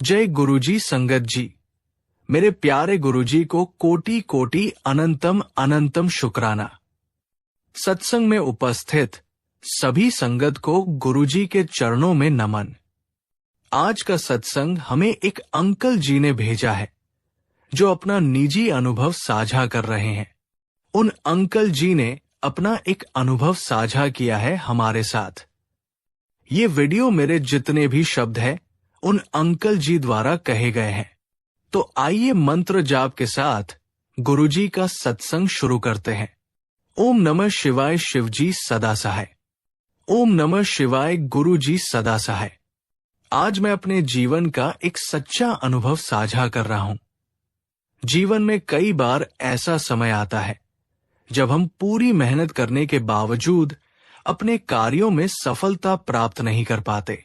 जय गुरुजी संगत जी। मेरे प्यारे गुरुजी को कोटि कोटि अनंतम अनंतम शुक्राना। सत्संग में उपस्थित सभी संगत को गुरुजी के चरणों में नमन। आज का सत्संग हमें एक अंकल जी ने भेजा है जो अपना निजी अनुभव साझा कर रहे हैं। उन अंकल जी ने अपना एक अनुभव साझा किया है हमारे साथ। ये वीडियो मेरे जितने भी शब्द हैं उन अंकल जी द्वारा कहे गए हैं। तो आइए मंत्र जाप के साथ गुरुजी का सत्संग शुरू करते हैं। ओम नमः शिवाय शिवजी सदा सहाय। ओम नमः शिवाय गुरुजी सदा सहाय। आज मैं अपने जीवन का एक सच्चा अनुभव साझा कर रहा हूं। जीवन में कई बार ऐसा समय आता है जब हम पूरी मेहनत करने के बावजूद अपने कार्यों में सफलता प्राप्त नहीं कर पाते।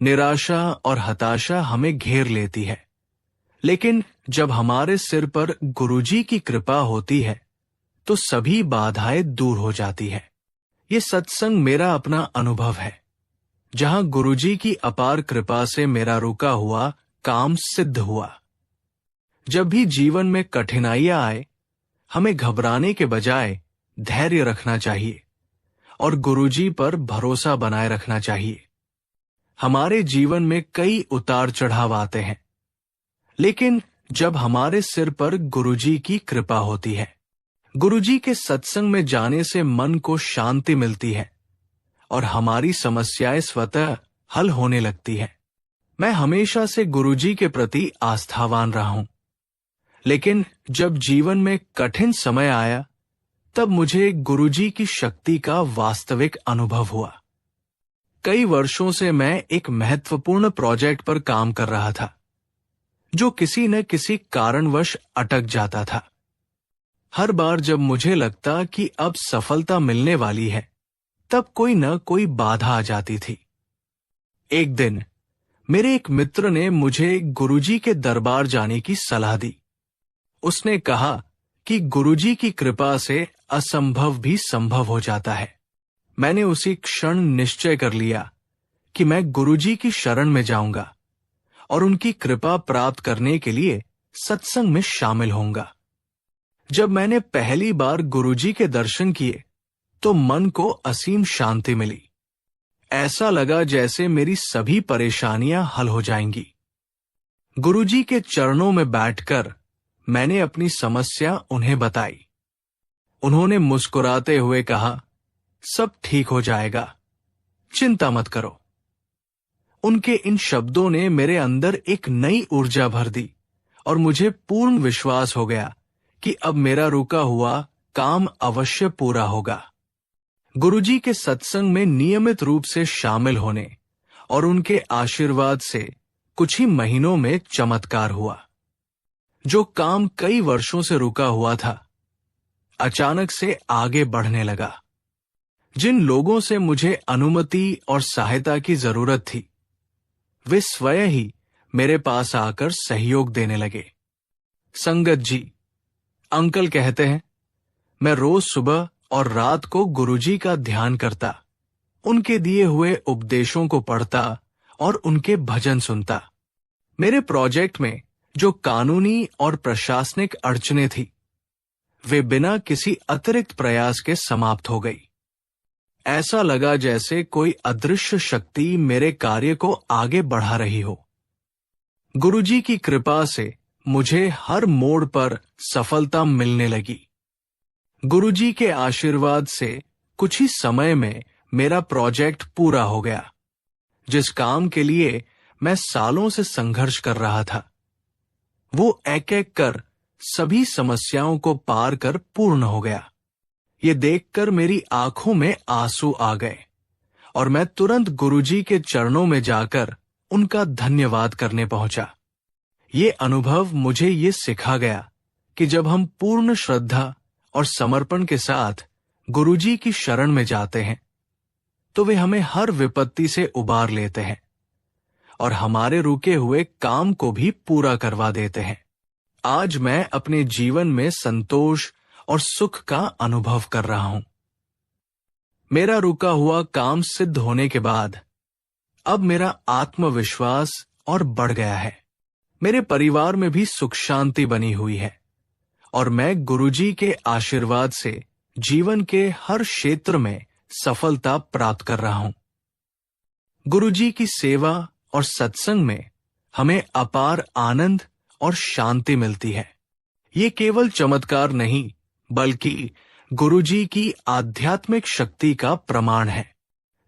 निराशा और हताशा हमें घेर लेती है, लेकिन जब हमारे सिर पर गुरुजी की कृपा होती है तो सभी बाधाएं दूर हो जाती है। ये सत्संग मेरा अपना अनुभव है, जहां गुरुजी की अपार कृपा से मेरा रुका हुआ काम सिद्ध हुआ। जब भी जीवन में कठिनाइयां आए, हमें घबराने के बजाय धैर्य रखना चाहिए और गुरुजी पर भरोसा बनाए रखना चाहिए। हमारे जीवन में कई उतार चढ़ाव आते हैं, लेकिन जब हमारे सिर पर गुरुजी की कृपा होती है, गुरुजी के सत्संग में जाने से मन को शांति मिलती है और हमारी समस्याएं स्वतः हल होने लगती है। मैं हमेशा से गुरुजी के प्रति आस्थावान रहा हूं, लेकिन जब जीवन में कठिन समय आया तब मुझे गुरुजी की शक्ति का वास्तविक अनुभव हुआ। कई वर्षों से मैं एक महत्वपूर्ण प्रोजेक्ट पर काम कर रहा था, जो किसी न किसी कारणवश अटक जाता था। हर बार जब मुझे लगता कि अब सफलता मिलने वाली है, तब कोई न कोई बाधा आ जाती थी। एक दिन मेरे एक मित्र ने मुझे गुरुजी के दरबार जाने की सलाह दी। उसने कहा कि गुरुजी की कृपा से असंभव भी संभव हो जाता है। मैंने उसी क्षण निश्चय कर लिया कि मैं गुरुजी की शरण में जाऊंगा और उनकी कृपा प्राप्त करने के लिए सत्संग में शामिल होऊंगा। जब मैंने पहली बार गुरुजी के दर्शन किए तो मन को असीम शांति मिली। ऐसा लगा जैसे मेरी सभी परेशानियां हल हो जाएंगी। गुरुजी के चरणों में बैठकर मैंने अपनी समस्या उन्हें बताई। उन्होंने मुस्कुराते हुए कहा, सब ठीक हो जाएगा, चिंता मत करो। उनके इन शब्दों ने मेरे अंदर एक नई ऊर्जा भर दी और मुझे पूर्ण विश्वास हो गया कि अब मेरा रुका हुआ काम अवश्य पूरा होगा। गुरुजी के सत्संग में नियमित रूप से शामिल होने और उनके आशीर्वाद से कुछ ही महीनों में चमत्कार हुआ। जो काम कई वर्षों से रुका हुआ था, अचानक से आगे बढ़ने लगा। जिन लोगों से मुझे अनुमति और सहायता की जरूरत थी, वे स्वयं ही मेरे पास आकर सहयोग देने लगे। संगत जी, अंकल कहते हैं, मैं रोज सुबह और रात को गुरुजी का ध्यान करता, उनके दिए हुए उपदेशों को पढ़ता और उनके भजन सुनता। मेरे प्रोजेक्ट में जो कानूनी और प्रशासनिक अड़चनें थी, वे बिना किसी अतिरिक्त प्रयास के समाप्त हो गई। ऐसा लगा जैसे कोई अदृश्य शक्ति मेरे कार्य को आगे बढ़ा रही हो। गुरुजी की कृपा से मुझे हर मोड़ पर सफलता मिलने लगी। गुरुजी के आशीर्वाद से कुछ ही समय में मेरा प्रोजेक्ट पूरा हो गया। जिस काम के लिए मैं सालों से संघर्ष कर रहा था, वो एक एक कर सभी समस्याओं को पार कर पूर्ण हो गया। ये देखकर मेरी आंखों में आंसू आ गए और मैं तुरंत गुरुजी के चरणों में जाकर उनका धन्यवाद करने पहुंचा। ये अनुभव मुझे ये सिखा गया कि जब हम पूर्ण श्रद्धा और समर्पण के साथ गुरुजी की शरण में जाते हैं, तो वे हमें हर विपत्ति से उबार लेते हैं और हमारे रुके हुए काम को भी पूरा करवा देते हैं। आज मैं अपने जीवन में संतोष और सुख का अनुभव कर रहा हूं। मेरा रुका हुआ काम सिद्ध होने के बाद अब मेरा आत्मविश्वास और बढ़ गया है। मेरे परिवार में भी सुख शांति बनी हुई है और मैं गुरुजी के आशीर्वाद से जीवन के हर क्षेत्र में सफलता प्राप्त कर रहा हूं। गुरुजी की सेवा और सत्संग में हमें अपार आनंद और शांति मिलती है। ये केवल चमत्कार नहीं, बल्कि गुरुजी की आध्यात्मिक शक्ति का प्रमाण है।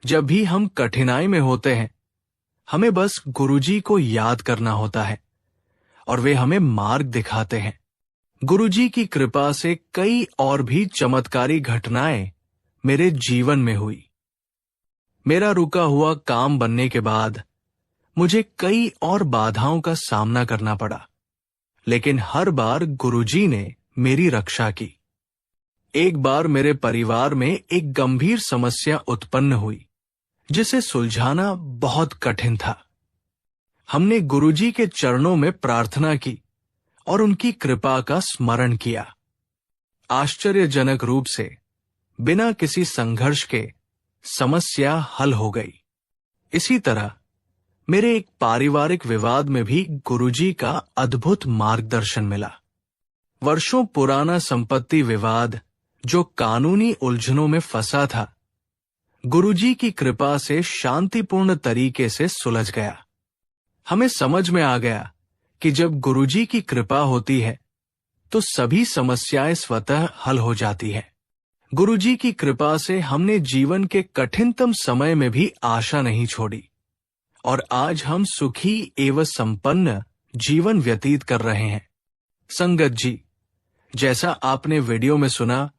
जब भी हम कठिनाई में होते हैं, हमें बस गुरुजी को याद करना होता है और वे हमें मार्ग दिखाते हैं। गुरुजी की कृपा से कई और भी चमत्कारी घटनाएं मेरे जीवन में हुई। मेरा रुका हुआ काम बनने के बाद मुझे कई और बाधाओं का सामना करना पड़ा, लेकिन हर बार गुरुजी ने मेरी रक्षा की। एक बार मेरे परिवार में एक गंभीर समस्या उत्पन्न हुई, जिसे सुलझाना बहुत कठिन था। हमने गुरुजी के चरणों में प्रार्थना की और उनकी कृपा का स्मरण किया। आश्चर्यजनक रूप से बिना किसी संघर्ष के समस्या हल हो गई। इसी तरह मेरे एक पारिवारिक विवाद में भी गुरुजी का अद्भुत मार्गदर्शन मिला। वर्षों पुराना संपत्ति विवाद जो कानूनी उलझनों में फंसा था, गुरुजी की कृपा से शांतिपूर्ण तरीके से सुलझ गया। हमें समझ में आ गया कि जब गुरुजी की कृपा होती है तो सभी समस्याएं स्वतः हल हो जाती है। गुरुजी की कृपा से हमने जीवन के कठिनतम समय में भी आशा नहीं छोड़ी और आज हम सुखी एवं संपन्न जीवन व्यतीत कर रहे हैं। संगत जी, जैसा आपने वीडियो में सुना,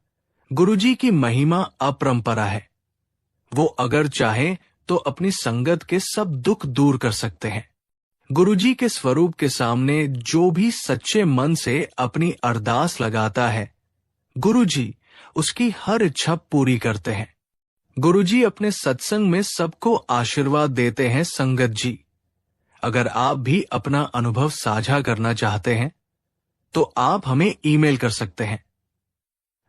गुरुजी की महिमा अपरंपरा है। वो अगर चाहे तो अपनी संगत के सब दुख दूर कर सकते हैं। गुरुजी के स्वरूप के सामने जो भी सच्चे मन से अपनी अरदास लगाता है, गुरुजी उसकी हर इच्छा पूरी करते हैं। गुरुजी अपने सत्संग में सबको आशीर्वाद देते हैं। संगत जी, अगर आप भी अपना अनुभव साझा करना चाहते हैं तो आप हमें ईमेल कर सकते हैं।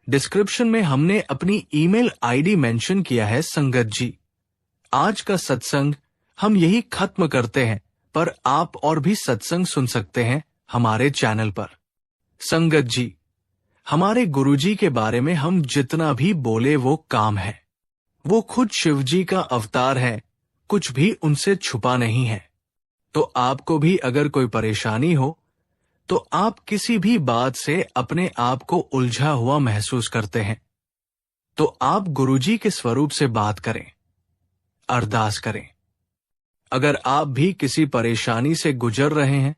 डिस्क्रिप्शन में हमने अपनी ईमेल आईडी मेंशन किया है। संगत जी, आज का सत्संग हम यही खत्म करते हैं, पर आप और भी सत्संग सुन सकते हैं हमारे चैनल पर। संगत जी, हमारे गुरुजी के बारे में हम जितना भी बोले वो काम है। वो खुद शिवजी का अवतार है, कुछ भी उनसे छुपा नहीं है। तो आपको भी अगर कोई परेशानी हो तो आप किसी भी बात से अपने आप को उलझा हुआ महसूस करते हैं तो आप गुरुजी के स्वरूप से बात करें, अरदास करें। अगर आप भी किसी परेशानी से गुजर रहे हैं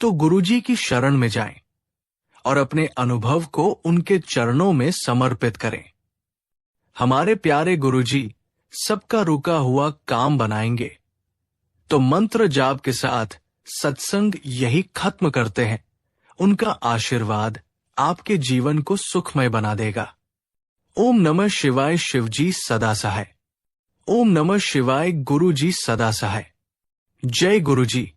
तो गुरुजी की शरण में जाएं और अपने अनुभव को उनके चरणों में समर्पित करें। हमारे प्यारे गुरुजी सबका रुका हुआ काम बनाएंगे। तो मंत्र जाप के साथ सत्संग यही खत्म करते हैं। उनका आशीर्वाद आपके जीवन को सुखमय बना देगा। ओम नमः शिवाय। शिवजी सदा सहाय। ओम नमः शिवाय। गुरुजी सदा सहाय। जय गुरुजी।